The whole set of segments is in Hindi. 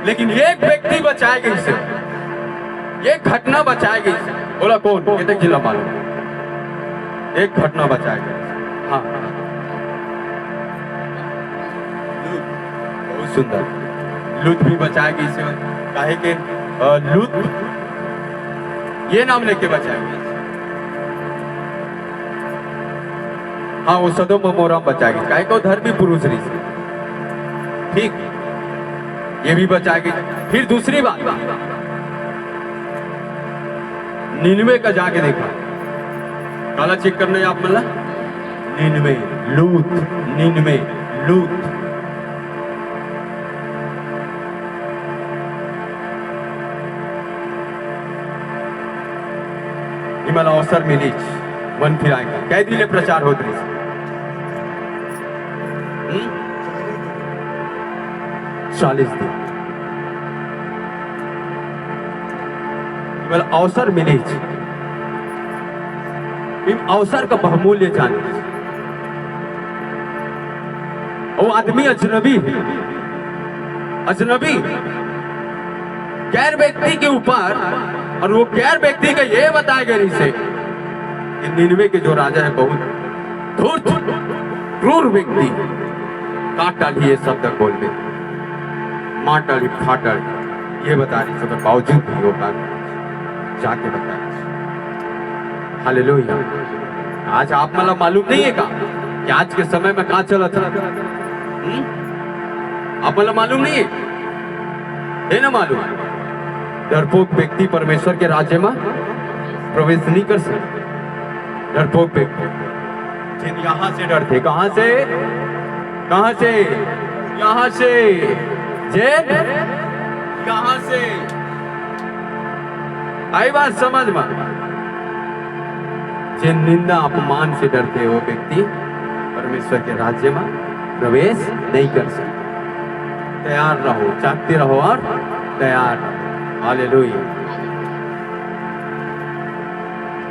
लेकिन एक व्यक्ति बचाएगा इसे, एक घटना बचाएगी इसे। बोला कौन? ये तक जिला मालूम, एक घटना बचाएगा। हाँ, बहुत सुंदर। लूत भी बचाएगी इसे, काहे के लूत ये नाम लेके बचाएगी। हाँ, वो सदोम अमोरा बचाएगी, काहे को धर्मी पुरुष रही से, ठीक, ये भी बचाएगी। फिर दूसरी बात, निन्वे का जाके देखा, काला चेक करने आप मतलब निन्वे लूत, निन्वे लूत, मला अवसर मिलीच मन फिरायला, काय दिले प्रचार होत रही 40 दिन मला अवसर मिलीच, अवसर का बहुमूल्य जाने। वो आदमी अजनबी, अजनबी गैर व्यक्ति के ऊपर, और वो गैर व्यक्ति का ये बताया गया इसे कि निन्वे के जो राजा है बहुत धूर्त क्रूर व्यक्ति, काट डाली ये शब्द बोल दे, मार डाली फाट डाली, ये बता रही सब बावजूद भी होता जाके बताया। हालेलुया। आज आप मतलब मालूम नहीं है का कि आज के समय में कहाँ चला था? आप मतलब मालूम नहीं है ना? मालूम, डरपोक व्यक्ति परमेश्वर के राज्य में प्रवेश नहीं कर सकते। डरपोक व्यक्ति जिन यहाँ से डरते, कहाँ से? कहाँ से? यहाँ से, जे यहाँ से। आई बात समझ में? जिन निंदा अपमान से डरते वो व्यक्ति परमेश्वर के राज्य में प्रवेश नहीं कर सकते। तैयार रहो, जागते रहो और तैयार रहो। हालेलुया।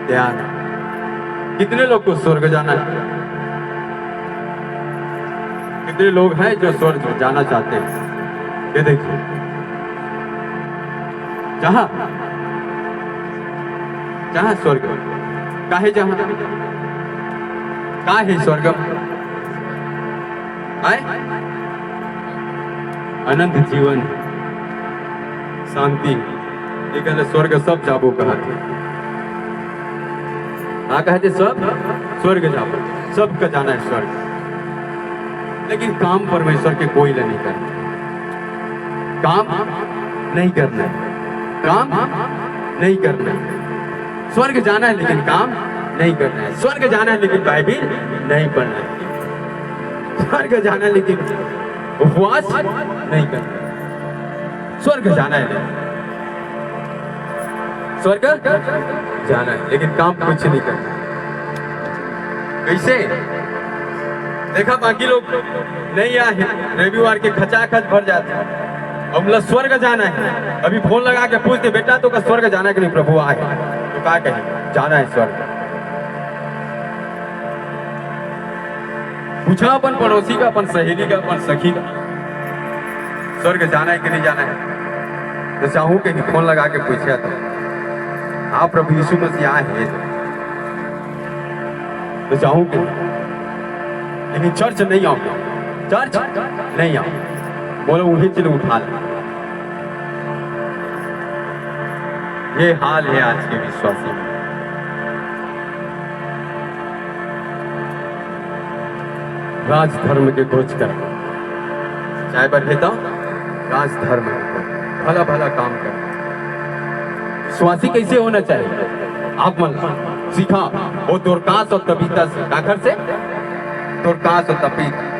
तैयार। कितने लोग को स्वर्ग जाना है? कितने लोग हैं जो स्वर्ग जाना चाहते हैं? ये देखिए, जहां जहां स्वर्ग काहे, जहां काहे स्वर्ग आए अनंत जीवन, शांति, एक स्वर्ग सब जाबो कहते। हाँ कहते सब स्वर्ग जाबो, सबका जाना है स्वर्ग। लेकिन काम परमेश्वर के कोई नहीं करना, काम नहीं करना है, काम नहीं करना है। स्वर्ग जाना है लेकिन काम नहीं करना है। स्वर्ग जाना है लेकिन बाइबिल नहीं पढ़ना है। स्वर्ग जाना है लेकिन उपवास नहीं करना। स्वर्ग जाना है, स्वर्ग जाना है लेकिन काम कुछ नहीं करना। कैसे? देखा बाकी लोग नहीं आए, रविवार के खचाखच भर जाते हैं। अब मतलब स्वर्ग जाना है, अभी फोन लगा के पूछते बेटा तो का स्वर्ग जाना है कि नहीं? प्रभु आए तो क्या कहें? जाना है स्वर्ग। पूछा अपन पड़ोसी का, अपन सहेली का, अपन सखी का, स्वर्ग जाना है कि नहीं जाना है? तो चाहूं कि फोन लगा के पूछा था, हाँ प्रभु यीशु मसीह आए हैं, तो चाहूं कि, लेकिन चर्च नहीं आऊंगा, चर्च नहीं आऊंगा। बोलो वही चलो उठा ले। ये हाल है आज के विश्वासी। राज धर्म के खोज कर, चाहे बढ़े तो राज धर्म, भला भला काम कर। विश्वासी कैसे होना चाहिए? आप मन सीखा वो दोरकास और तबीता से, काकर से? दोरकास और तबीता।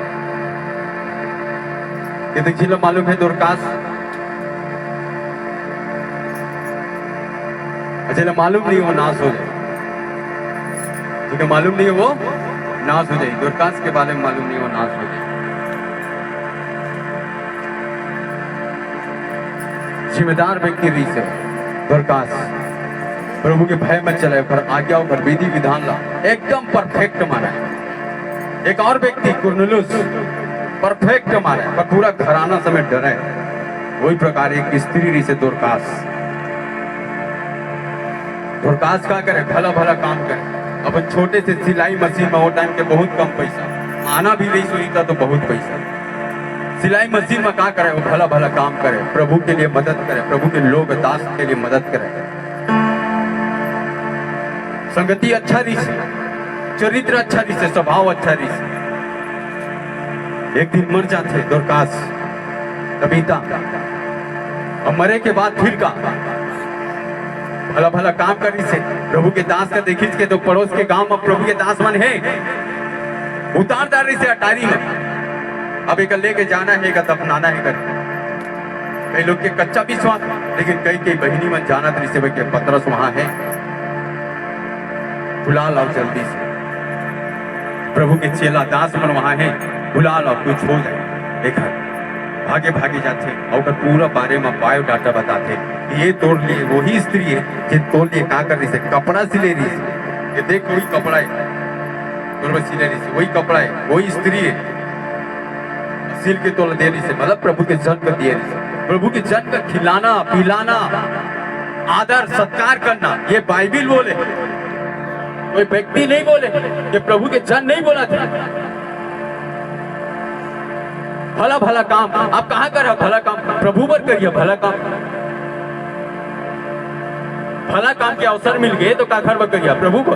ये देखिए मालूम है दोरकास? अच्छा मालूम नहीं, वो नाश हो जाए। ठीक है, मालूम नहीं है वो नाश हो जाए। दोरकास के बारे में मालूम नहीं, वो नाश हो जाए। जिम्मेदार व्यक्ति री से दोरकास प्रभु के भय में चले, पर आज्ञाओं पर विधि विधान ला एकदम परफेक्ट माना है। एक और व्यक्ति कुरनेलियुस परफेक्ट माना है, पर पूरा घराना समेत डरे। वही प्रकार एक स्त्री रही से दोरकास का करे, भला भला काम करे। अपन छोटे से सिलाई मशीन में वो टाइम के बहुत कम पैसा, आना भी नहीं सोचता तो बहुत पैसा। सिलाई मशीन में क्या करे, वो भला भला काम करे, प्रभु के लिए मदद करे, प्रभु के लोग दास के लिए मदद करे। संगति अच्छा रही से, चरित्र अच्छा रही से, स्वभाव अच्छा रही से। एक दिन मर जाते दोरकास तबीता, और मरे के बाद फिर का भला भला काम कर रही से, प्रभु के दास का देखी के तो पड़ोस के गांव में प्रभु के दास मन है, उतार डाल रही से अटारी में। अब एक लेके जाना है, एक दफनाना है कर। कई लोग के कच्चा विश्वास, लेकिन कई कई बहिनी मन जाना रही से के पतरस वहां है, बुला लाओ जल्दी से। प्रभु के चेला दास मन वहां है, बुला लाओ, कुछ हो जाए। देखा भागे भागे जाते और पूरा बारे में बायोडाटा बताते, ये तोड़ लिए वही स्त्री है जो तोड़ लिए क्या कर रही से, कपड़ा सिले रही से। ये देख वही कपड़ा है, सिले रही से, वही कपड़ा है, वही स्त्री है, सिल के तोड़ दे रही से। मतलब प्रभु के जन को दिए रही से, प्रभु के जन का खिलाना पिलाना, आदर सत्कार करना, ये बाइबिल बोले, कोई व्यक्ति नहीं बोले, ये प्रभु के जन नहीं बोला था। भला भला काम आप कहाँ कर रहे, भला काम प्रभु पर करिए। भला काम, भला काम के अवसर मिल गए तो क्या घर पर करिए प्रभु को।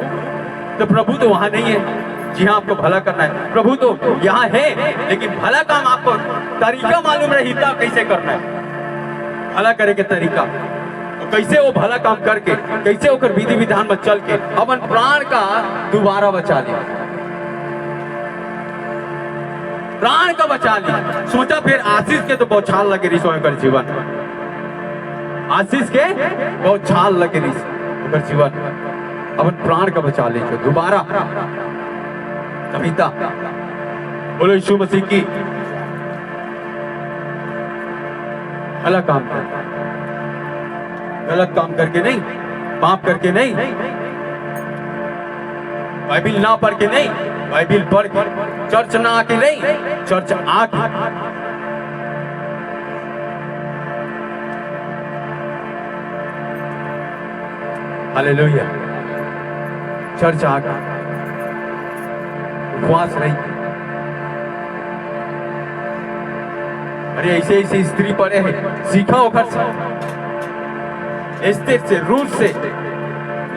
तो प्रभु तो वहां नहीं है, जी हाँ आपको भला करना है, प्रभु तो यहाँ है, लेकिन भला काम आपको तरीका मालूम रहता कैसे करना है। भला करे के तरीका तो कैसे वो भला काम करके, कैसे होकर विधि विधान में चल के अपन प्राण का दोबारा बचा लिया, प्राण का बचा लिया। सोचा फिर आशीष के तो बौछार लगे रही सोकर जीवन, आशीष के बौछार लगे रही सोकर जीवन, अपन प्राण का बचा ले दोबारा। कविता बोलो यीशु मसीह की। गलत काम कर, गलत काम करके नहीं, पाप करके नहीं, बाइबिल ना पढ़ के नहीं, बाइबिल पढ़ के, चर्च ना आके नहीं, चर्च आके। हालेलुया। चर्च आके उपवास नहीं। अरे ऐसे ऐसे स्त्री पड़े हैं, सीखा होकर से, एस्तेर से, रूस से,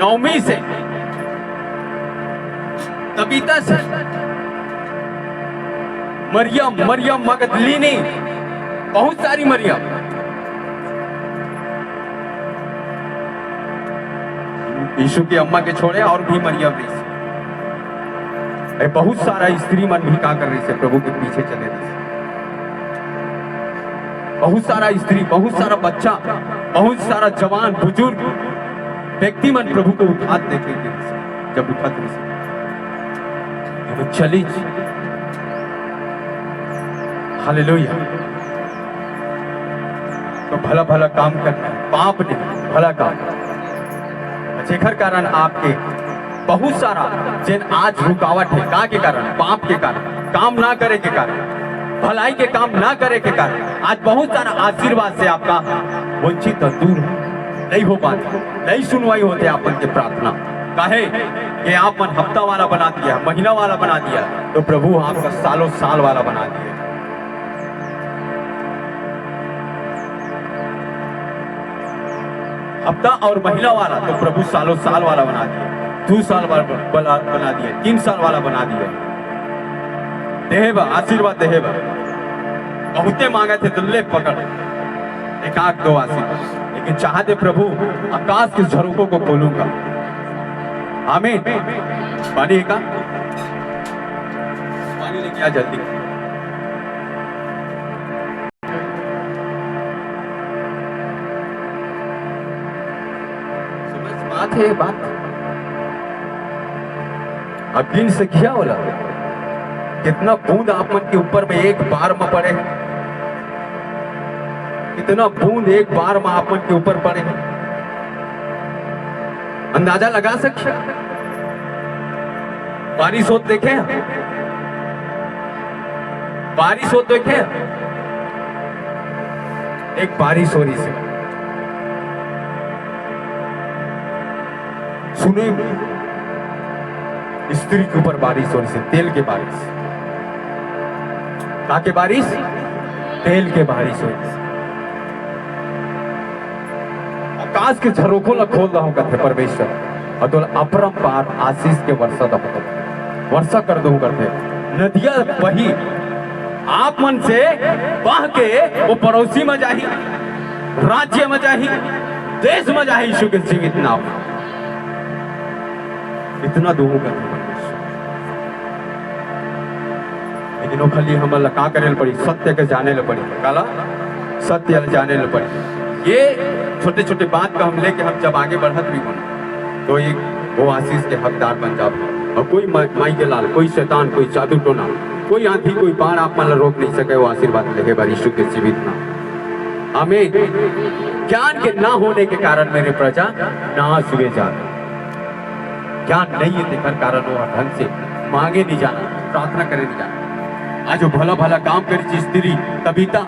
नौमी से, तबीता से, मरियम, मरियम मगदलीनी, बहुत सारी मरियम। यीशु की अम्मा के छोड़े और भी मरियम रही से, बहुत सारा स्त्री मन भी क्या कर रही से, प्रभु के पीछे चले रही से। बहुत सारा स्त्री, बहुत सारा बच्चा, बहुत सारा जवान बुजुर्ग व्यक्ति मन प्रभु को उठाते देखेंगे। जब उठाते से चली, हालेलुया। तो भला भला काम करना, पाप नहीं, भला काम। जेकर कारण आपके बहुत सारा जिन आज रुकावट है, का के कारण, पाप के कारण, काम ना करे के कारण, भलाई के काम ना करे के कारण, आज बहुत सारा आशीर्वाद से आपका वंचित दूर नहीं हो पाते, नहीं सुनवाई होते आपन के प्रार्थना। काहे कि आप मन हफ्ता वाला बना दिया, महीना वाला बना दिया, तो प्रभु आपका सालों साल वाला बना दिया। हफ्ता और महीना वाला तो प्रभु सालों साल वाला बना दिया, 2 साल वाला बना दिया, 3 साल वाला बना दिया। देहेबा आशीर्वाद, देहेबा बहुते मांगे थे तो ले पकड़, 1-2 आशीर्वाद, लेकिन चाहते प्रभु आकाश के झरोकों को खोलूंगा। आमीन। पानी का पानी लेके आ जल्दी। बात है, बात अब दिन से किया होला, कितना बूंद आप मन के ऊपर में एक बार में पड़े, कितना बूंद एक बार में आप मन के ऊपर पड़े, अंदाजा लगा सकते? बारिश होत देखे, बारिश होत देखे, एक बारिश हो रही से सुने, स्त्री के ऊपर बारिश हो रही से, तेल के बारिश, का के बारिश, तेल के बारिश हो रही से। आकाश के झरोखों ला खोल रहा हूं कहते परमेश्वर, और तो अपरंपार आशीष के वर्षा कर दो करते, नदियां बही आप मन से बह के वो पड़ोसी में जाही, राज्य में जाही, देश में जाही, यीशु के जीवित नाम। इतना दूर करते परमेश्वर, लेकिन वो खाली हम का करे पड़ी, सत्य के जाने ले पड़ी, काला सत्य जाने ले पड़ी। ये छोटे छोटे बात का हम लेके हम जब आगे बढ़त भी बना तो एक वो आशीष के हकदार बन जाओ। और कोई माई के लाल, कोई शैतान, कोई जादू टोना, कोई आंधी, कोई बाढ़ आप मन रोक नहीं सके, वो आशीर्वाद लेके बार यीशु के जीवित नाम। आमीन। ज्ञान के ना होने के कारण मेरे प्रजा नाश हुए जाते, ज्ञान नहीं है देखकर कारण वो ढंग से मांगे नहीं जाना, प्रार्थना करे नहीं जाना। आज वो भला भला काम करी स्त्री कविता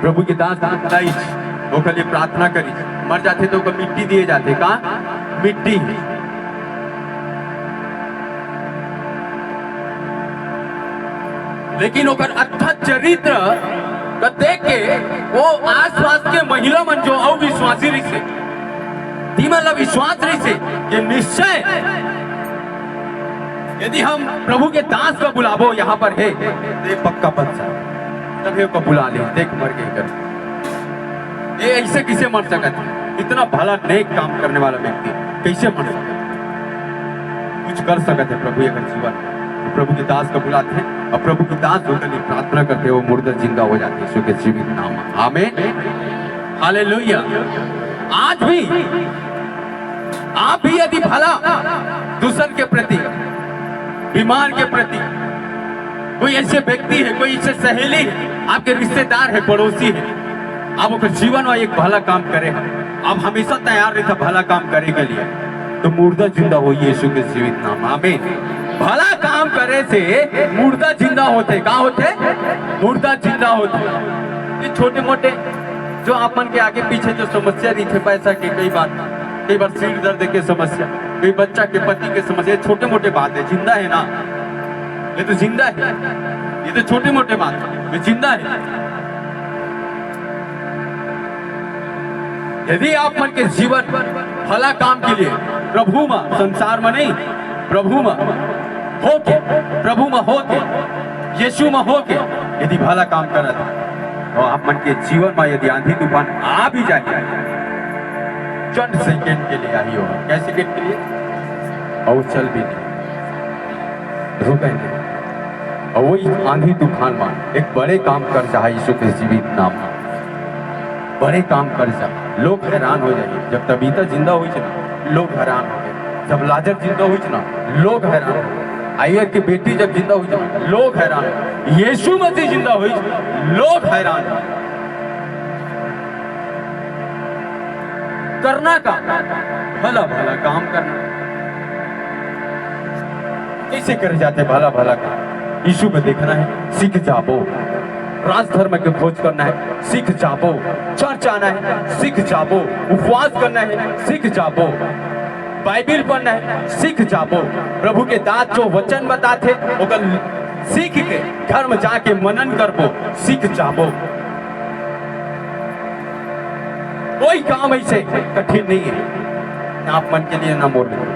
प्रभु की दास वो खाली प्रार्थना करी, मर जाते तो मिट्टी दिए जाते, का मिट्टी। लेकिन ओकर अच्छा चरित्र का देख के वो आसपास के महिला मन जो अविश्वासी रही से, मतलब विश्वास रही से कि निश्चय यदि हम प्रभु के दास का बुलावो यहाँ पर है तो पक्का बन जाए, तभी को बुला ले, देख मर गई कर। ये ऐसे किसे मर सकता है? इतना भला नेक काम करने वाला व्यक्ति कैसे मर सकता है? कुछ कर सकते हैं प्रभु एक जीवन, प्रभु के दास का बुलाते हैं और प्रभु के दास होकर लिए प्रार्थना करते हैं, वो मुर्दा जिंदा हो जाते हैं यीशु के जीवित नाम। आमीन, हालेलुया। आज भी आप भी यदि भला दूसर के प्रति, बीमार के प्रति, कोई ऐसे व्यक्ति है, कोई ऐसे सहेली है, आपके रिश्तेदार है, पड़ोसी है, आप उसके जीवन में एक भला काम करे, आप हमेशा तैयार रहता भला काम करे के लिए, तो मुर्दा जिंदा हो यीशु के जीवित नाम। आमीन। भला काम करे से मुर्दा जिंदा होते, कहाँ होते? मुर्दा जिंदा होते। ये छोटे मोटे जो अपन के आगे पीछे जो समस्या रही थे, पैसा के, कई बार सिर दर्द के समस्या, कई बच्चा के पति के समस्या, छोटे मोटे बात है, जिंदा है ना, ये तो जिंदा है, ये तो छोटे मोटे बात है, ये जिंदा है। यदि आप मन के जीवन भला काम के लिए प्रभु में, संसार में नहीं, प्रभु में होके, प्रभु में होके, यीशु में होके यदि भला काम कर था, तो आप मन के जीवन में यदि आंधी तूफान आ भी जाए, चंद सेकेंड के लिए आई होगा, क्या सेकेंड के लिए, और चल भी नहीं, रुके नहीं, और वही आंधी तूफान में एक बड़े काम कर चाहे यीशु के जीवित नाम में, बड़े काम कर चाहे। लोग हैरान हो जाएंगे, जब तबीता जिंदा हुई थी ना, लोग हैरान हो गए, जब लाजर जिंदा हुई थी ना, लोग हैरान हो गए, आयर की बेटी जब जिंदा हुई थी, लोग हैरान, यीशु मसीह जिंदा हुई, लोग हैरान। करना का भला भला काम करना, कैसे कर जाते भला भला काम? यीशु को देखना है, सीख जाओ, राज धर्म की खोज करना है, सीख जाओ, चर्च आना है, सीख जाओ, उपवास करना है, सीख जाओ, बाइबिल पढ़ना है, सीख जाओ, प्रभु के दास जो वचन बताते ओकर सीख के घर में जाके मनन करबो, सीख जाओ। कोई काम ऐसे कठिन नहीं है, आप मन के लिए ना मोड़ लो।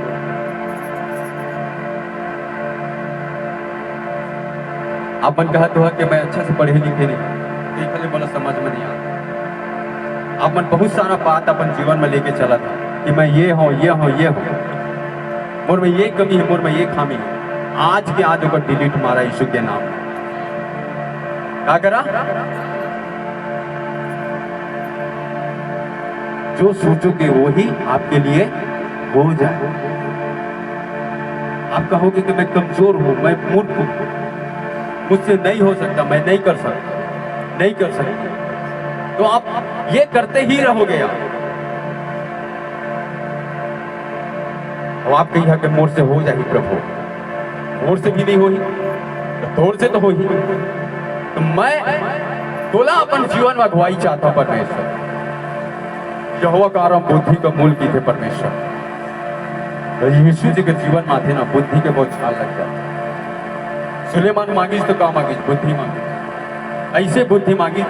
आप मन कहते हो कि मैं अच्छा से पढ़े लिखे नहीं, तो बोला समझ में नहीं आता। आप मन बहुत सारा बात अपन जीवन में लेके चला था कि मैं ये हूँ, ये हूँ, ये हूँ, मोर में ये कमी है, मोर में ये खामी है। आज के आज होकर डिलीट मारा यीशु के नाम। क्या करा? जो सोचोगे वो ही आपके लिए हो जाए। आप कहोगे कि मैं कमजोर हूं, मैं मूर्ख हूं, मुझसे नहीं हो सकता, मैं नहीं कर सकता, नहीं कर सकता, तो आप ये करते ही रहोगे। आप कहिए कि मोर से हो जाए प्रभु, तोड़ से भी नहीं हो ही, तो तोड़ से तो हो ही। तो मैं तोला अपन जीवन में अगुवाई चाहता हूं परमेश्वर। यहोवा का आरंभ बुद्धि का मूल की थे परमेश्वर। तो यीशु जी के जीवन में थे ना बुद्धि के बहुत ख्याल लग जाता। सुलेमान मांगी तो का मांगी? बुद्धि मांगी। ऐसे बुद्धि मांगी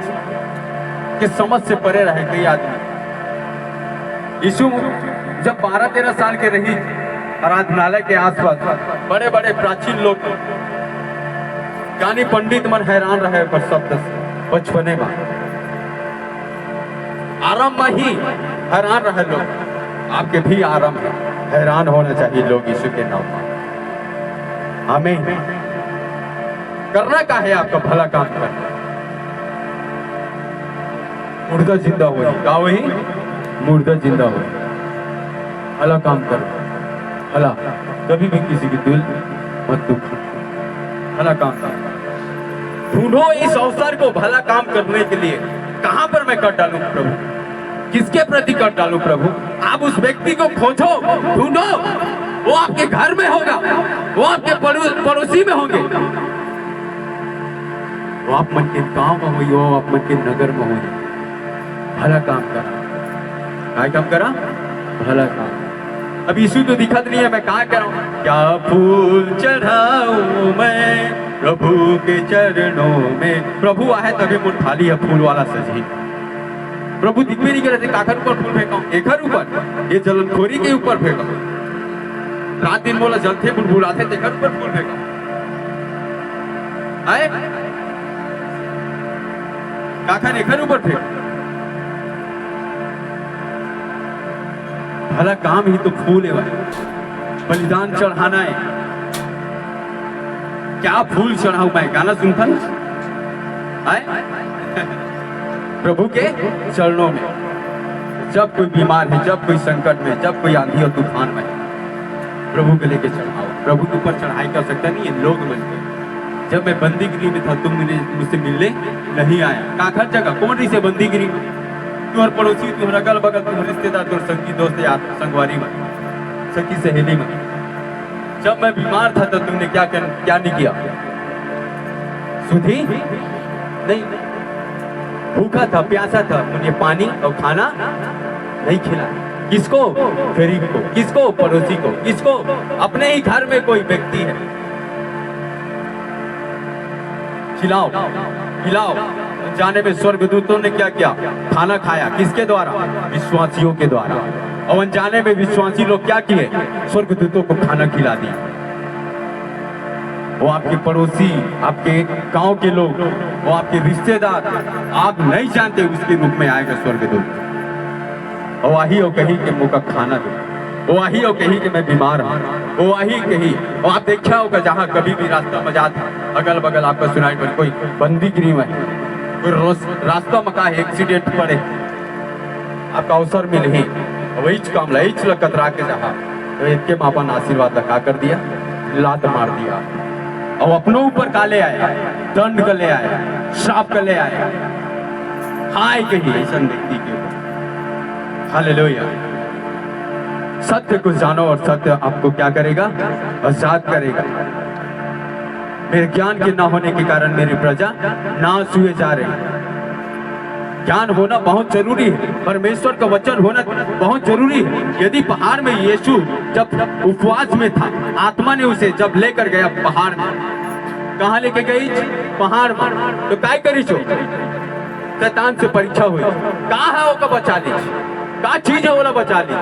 कि समझ से परे रहे कई आदमी। यीशु जब 12-13 साल के रही आराधनालय के आसपास बड़े बड़े प्राचीन लोग ज्ञानी पंडित मन हैरान रहे पर शब्द से बचपने में आरंभ में ही हैरान रहे लोग। आपके भी आरंभ है हैरान होना चाहिए लोग यीशु के नाम में। आमीन। करना क्या है आपका? भला काम करना। मुर्दा जिंदा हो क्या वही मुर्दा जिंदा हो। भला काम करो, भला कभी भी किसी की दिल मत दुखो। भला काम करो। ढूंढो इस अवसर को भला काम करने के लिए। कहां पर मैं कर डालूं प्रभु? किसके प्रति कर डालूं प्रभु? आप उस व्यक्ति को खोजो, ढूंढो। वो आपके घर में होगा, वो आपके पड़ोसी में होंगे, वो आप मन के गांव में हुई, वो आप मन के नगर में हुई। भला काम करा। क्या काम करा? भला काम। अब यीशु तो दिखत नहीं है, मैं क्या करूं? क्या फूल चढ़ाऊं मैं प्रभु के चरणों में। प्रभु आए तभी मुझ थाली है फूल वाला सजी। प्रभु दिख भी नहीं कर रहे। काखर ऊपर फूल फेंका, एकर ऊपर, ये जलनखोरी के ऊपर फेंका। रात दिन बोला जलते बुलबुलाते थे, ऊपर फूल फेंका। आए काखर एकर ऊपर फेंका। भला काम ही तो फूल है भाई। बलिदान चढ़ाना है। क्या फूल चढ़ाऊं मैं? गाना सुनता ना प्रभु के चरणों में। जब कोई बीमार है, जब कोई संकट में, जब कोई आंधी और तूफान में, प्रभु के लेके चढ़ाओ। प्रभु के ऊपर चढ़ाई कर सकता नहीं है लोग मिलते। जब मैं बंदीगिरी में था, तुम मुझसे मिलने नहीं आया। काखर जगह कौन रही से बंदीगिरी में? तुम्हारे पड़ोसी, तुम्हारा अगल बगल, तुम्हारे रिश्तेदार, तुम्हारे संगी दोस्त, यार संगवारी में, सखी सहेली में। जब मैं बीमार था तो तुमने क्या नहीं किया? सुधी नहीं। भूखा था, प्यासा था, मुझे पानी और खाना नहीं खिला। किसको? गरीब को। किसको? पड़ोसी को। किसको? अपने ही घर में कोई व्यक्ति है, खिलाओ खिलाओ। जाने में स्वर्गदूतों ने क्या किया? खाना खाया। किसके द्वारा? विश्वासियों के द्वारा। और अनजाने में विश्वासी लोग क्या किए? स्वर्गदूतों को खाना खिला दिया। वो आपके पड़ोसी, आपके गांव के लोग, वो आपके रिश्तेदार, आप नहीं जानते उसके रूप में आएगा स्वर्गदूत। और वही हो कहीं के मुंह का खाना दो, वो वही हो कहीं कि मैं बीमार हूँ, वो वही कहीं। और आप देखा होगा जहाँ कभी भी रास्ता में जाता, अगल बगल आपका सुनाई पड़े कोई बंदीगिरी में, कोई रास्ता में का एक्सीडेंट पड़े, आपका अवसर मिल ही वही काम ला कतरा के जहाँ तो इनके मापन आशीर्वाद लगा कर दिया, लात मार दिया। और अपनों ऊपर का ले आया, दंड का ले आया, श्राप का ले आया। हाय कहीं ऐसा व्यक्ति के ऊपर। हालेलुया। सत्य को जानो और सत्य आपको क्या करेगा? आजाद करेगा। मेरे ज्ञान के ना होने के कारण मेरी प्रजा नाश हुए जा रही है। ज्ञान होना बहुत जरूरी है, परमेश्वर का वचन होना बहुत जरूरी है। यदि पहाड़ में यीशु जब उपवास में था, आत्मा ने उसे जब लेकर गया पहाड़ में, कहाँ लेके गई? पहाड़ में। तो काय करी छो? शैतान से परीक्षा हुई। कहाँ है ओका बचा ली? का चीज है ओला बचा ली?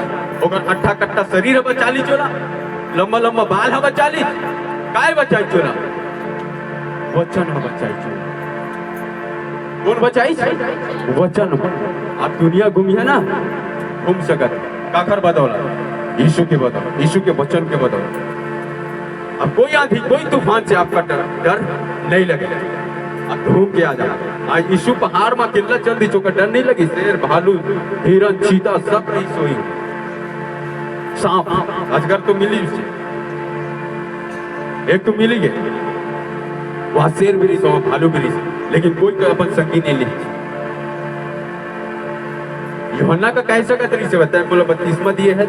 ओकर हट्ठा कट्टा शरीर है बचा ली चोला? लंबा लंबा बाल है बचा ली? काय बचाई चोला? वचन है बचाई चोला। कौन बचाई? वचन। आप दुनिया घूमी है ना, घूम सकत काखर बदौलत, यीशु के बदौलत, यीशु के वचन के बदौलत। अब कोई आंधी, कोई तूफान से आपका डर नहीं लगेगा। आप घूम के आ जाओ। आज यीशु पहाड़ में किल्ला जल्दी चौका डर नहीं लगी। शेर, भालू, हिरन, चीता सब नहीं सोई। सांप, अजगर तो मिली उसे, एक तो मिली है, वहां शेर भी नहीं सो, भालू भी नहीं, लेकिन कोई तो अपन संगी नहीं ली। यूहन्ना का कह सकता से बताया, बोला बपतिस्मा दिए है,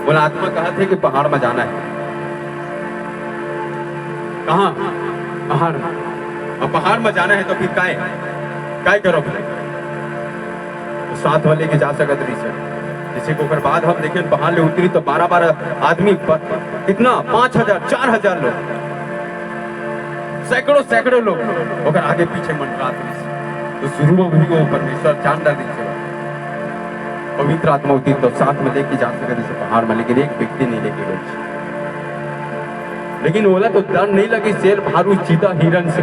बोला आत्मा कहा थे कि पहाड़ में जाना है। कहाँ? पहाड़ में। अब पहाड़ में जाना है तो फिर काय करो फिर? तो साथ वाले के जा सकत रही सर। जैसे को ओकर बाद हम देखें पहाड़ ले उतरी तो 12 आदमी पर कितना 5000 4000 लोग, सैकड़ों लोग ओकर आगे पीछे मंडरात रही। तो शुरू में भी वो परमेश्वर जान रही से पवित्र आत्मा होती तो साथ में लेके जा सकते जैसे पहाड़ में, लेकिन एक व्यक्ति नहीं लेके गए। लेकिन बोला तो डर नहीं लगी शेर भालू चीता हिरन से,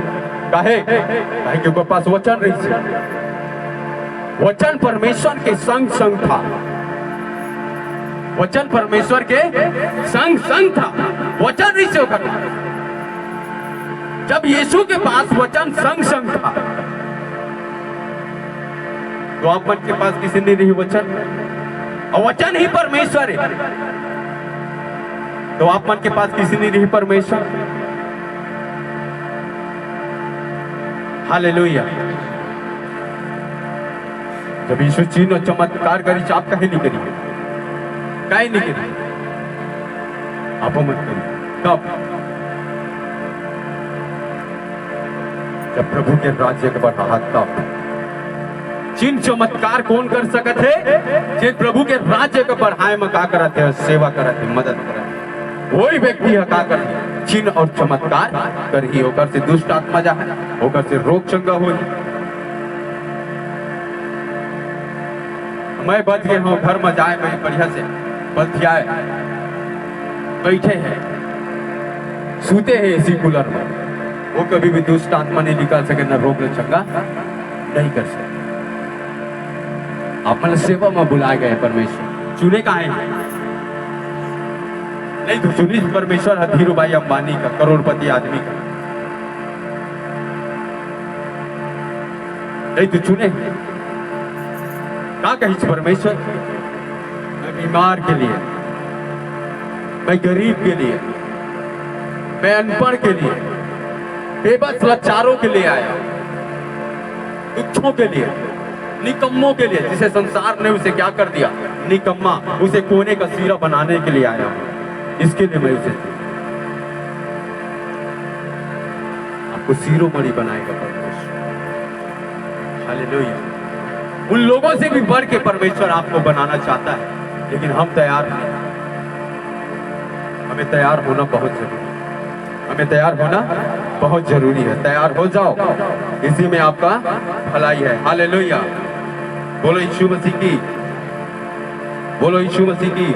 काहे कि उनके पास वचन रही से। वचन परमेश्वर के संग संग था, वचन परमेश्वर के संग संग था, वचन रही से होकर। जब यीशु के पास वचन संग संग था तो आप मन के पास किसी ने नहीं वचन, और वचन ही परमेश्वर है तो आप मन के पास किसी ने नहीं परमेश्वर। हालेलुया। जब यीशु चिन्ह और चमत्कार करी आप कहे नहीं करी, काहे नहीं करी? आप मत करी। कब? जब प्रभु के राज्य के बढ़ा तब। चिन्ह चमत्कार कौन कर सकत है? जे प्रभु के राज्य को बढ़ाए में का करते हैं, सेवा करते हैं, मदद करते हैं, वही व्यक्ति है का कर चिन्ह और चमत्कार कर ही होकर से दुष्ट आत्मा जा होकर से रोग चंगा हो। मैं बच गए हूँ, घर में जाए मैं बढ़िया से बतियाए, बैठे हैं सूते हैं एसी कूलर में, वो कभी भी दुष्ट आत्मा नहीं निकाल सके, न रोग न चंगा नहीं कर सके। आप मन सेवा में बुलाए गए परमेश्वर, चुने का है नहीं तो चुनी परमेश्वर है धीरू भाई अंबानी का, करोड़पति आदमी का, नहीं तो चुने क्या कही परमेश्वर? मैं बीमार के लिए, मैं गरीब के लिए, मैं अनपढ़ के लिए, बेबस लाचारों के लिए आया, दुखों के लिए, निकम्मों के लिए, जिसे संसार ने उसे क्या कर दिया निकम्मा, उसे कोने का सीरा बनाने के लिए आया। इसके लिए मैं उसे आपको सीरो मणि बनाएगा परमेश्वर। हालेलुया। उन लोगों से भी बढ़ के परमेश्वर आपको बनाना चाहता है, लेकिन हम तैयार नहीं। हमें तैयार होना बहुत जरूरी है, हमें तैयार होना बहुत जरूरी है। तैयार हो जाओ, इसी में आपका भलाई है। हालेलुया। बोलो यीशु मसीह की, बोलो यीशु मसीह की।